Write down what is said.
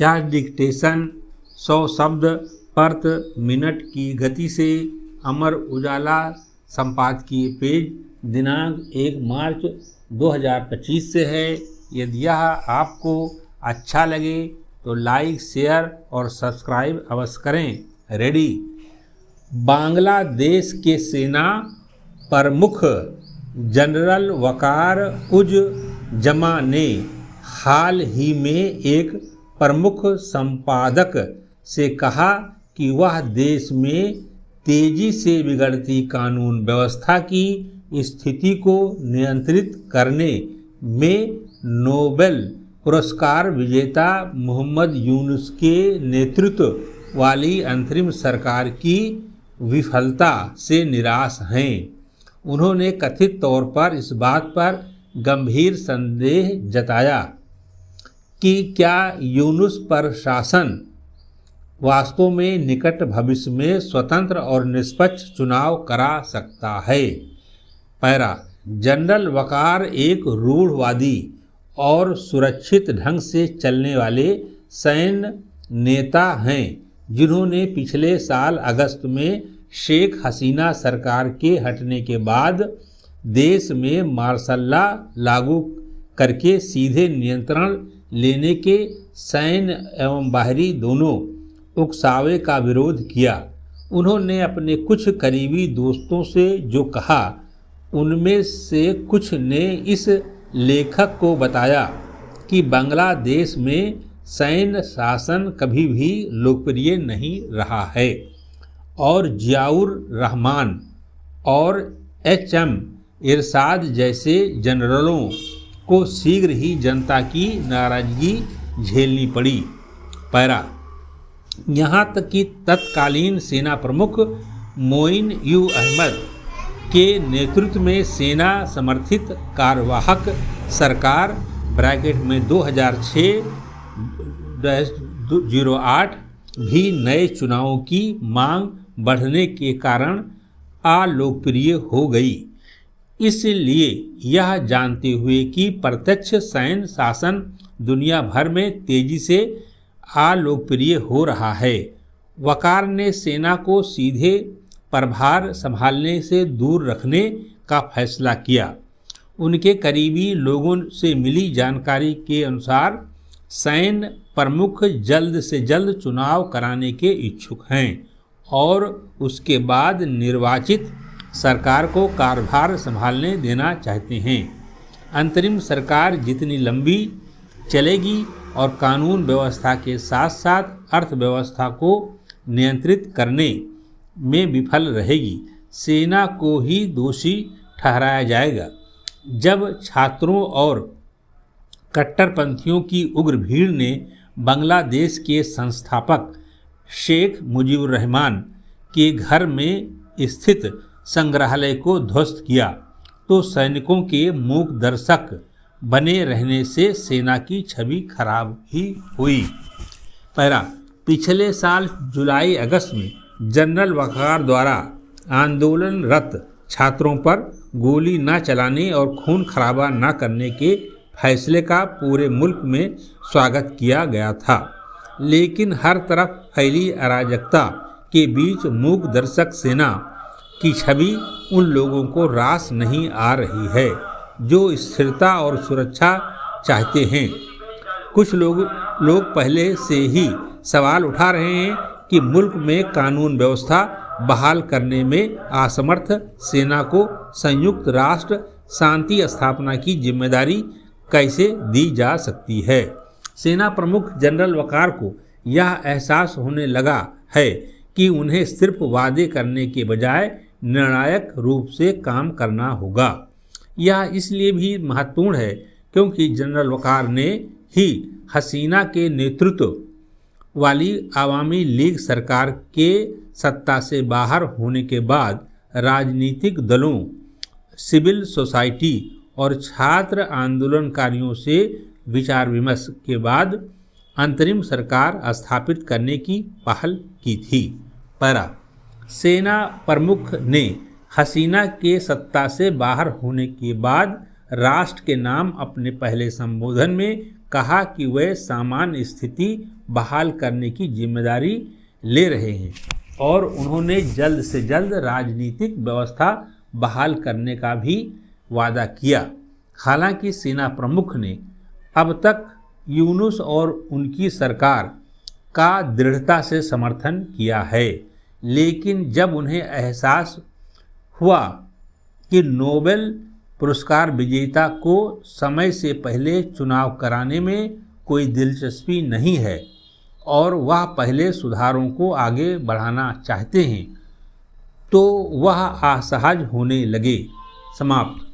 यह डिक्टेशन 100 शब्द प्रति मिनट की गति से अमर उजाला संपादकीय पेज दिनांक 1 मार्च 2025 से है। यदि यह आपको अच्छा लगे तो लाइक, शेयर और सब्सक्राइब अवश्य करें। रेडी। बांग्लादेश के सेना प्रमुख जनरल वकार उज जमा ने हाल ही में एक प्रमुख संपादक से कहा कि वह देश में तेजी से बिगड़ती कानून व्यवस्था की स्थिति को नियंत्रित करने में नोबेल पुरस्कार विजेता मोहम्मद यूनुस के नेतृत्व वाली अंतरिम सरकार की विफलता से निराश हैं। उन्होंने कथित तौर पर इस बात पर गंभीर संदेह जताया कि क्या यूनुस प्रशासन वास्तव में निकट भविष्य में स्वतंत्र और निष्पक्ष चुनाव करा सकता है। पैरा। जनरल वकार एक रूढ़वादी और सुरक्षित ढंग से चलने वाले सैन्य नेता हैं जिन्होंने पिछले साल अगस्त में शेख हसीना सरकार के हटने के बाद देश में मार्शल लॉ लागू करके सीधे नियंत्रण लेने के सैन्य एवं बाहरी दोनों उकसावे का विरोध किया। उन्होंने अपने कुछ करीबी दोस्तों से जो कहा उनमें से कुछ ने इस लेखक को बताया कि बांग्लादेश में सैन्य शासन कभी भी लोकप्रिय नहीं रहा है और जियाउर रहमान और एच.एम. इरशाद जैसे जनरलों को शीघ्र ही जनता की नाराजगी झेलनी पड़ी। पैरा। यहाँ तक कि तत्कालीन सेना प्रमुख मोइन यू अहमद के नेतृत्व में सेना समर्थित कार्यवाहक सरकार (में 2006-08) भी नए चुनावों की मांग बढ़ने के कारण अलोकप्रिय हो गई। इसलिए यह जानते हुए कि प्रत्यक्ष सैन्य शासन दुनिया भर में तेजी से अलोकप्रिय हो रहा है, वकार ने सेना को सीधे प्रभार संभालने से दूर रखने का फैसला किया। उनके करीबी लोगों से मिली जानकारी के अनुसार सैन्य प्रमुख जल्द से जल्द चुनाव कराने के इच्छुक हैं और उसके बाद निर्वाचित सरकार को कार्यभार संभालने देना चाहते हैं। अंतरिम सरकार जितनी लंबी चलेगी और कानून व्यवस्था के साथ साथ अर्थव्यवस्था को नियंत्रित करने में विफल रहेगी, सेना को ही दोषी ठहराया जाएगा। जब छात्रों और कट्टरपंथियों की उग्र भीड़ ने बांग्लादेश के संस्थापक शेख मुजीबुर रहमान के घर में स्थित संग्रहालय को ध्वस्त किया तो सैनिकों के मूक दर्शक बने रहने से सेना की छवि खराब ही हुई। पैरा। पिछले साल जुलाई अगस्त में जनरल वकार द्वारा आंदोलनरत छात्रों पर गोली न चलाने और खून खराबा न करने के फैसले का पूरे मुल्क में स्वागत किया गया था, लेकिन हर तरफ फैली अराजकता के बीच मूक दर्शक सेना की छवि उन लोगों को रास नहीं आ रही है जो स्थिरता और सुरक्षा चाहते हैं। कुछ लोग पहले से ही सवाल उठा रहे हैं कि मुल्क में कानून व्यवस्था बहाल करने में असमर्थ सेना को संयुक्त राष्ट्र शांति स्थापना की जिम्मेदारी कैसे दी जा सकती है। सेना प्रमुख जनरल वकार को यह एहसास होने लगा है कि उन्हें सिर्फ वादे करने के बजाय निर्णायक रूप से काम करना होगा। यह इसलिए भी महत्वपूर्ण है क्योंकि जनरल वकार ने ही हसीना के नेतृत्व वाली आवामी लीग सरकार के सत्ता से बाहर होने के बाद राजनीतिक दलों, सिविल सोसाइटी और छात्र आंदोलनकारियों से विचार विमर्श के बाद अंतरिम सरकार स्थापित करने की पहल की थी। पैरा। सेना प्रमुख ने हसीना के सत्ता से बाहर होने के बाद राष्ट्र के नाम अपने पहले संबोधन में कहा कि वे सामान्य स्थिति बहाल करने की जिम्मेदारी ले रहे हैं और उन्होंने जल्द से जल्द राजनीतिक व्यवस्था बहाल करने का भी वादा किया। हालांकि सेना प्रमुख ने अब तक यूनुस और उनकी सरकार का दृढ़ता से समर्थन किया है, लेकिन जब उन्हें एहसास हुआ कि नोबेल पुरस्कार विजेता को समय से पहले चुनाव कराने में कोई दिलचस्पी नहीं है और वह पहले सुधारों को आगे बढ़ाना चाहते हैं, तो वह असहज होने लगे। समाप्त।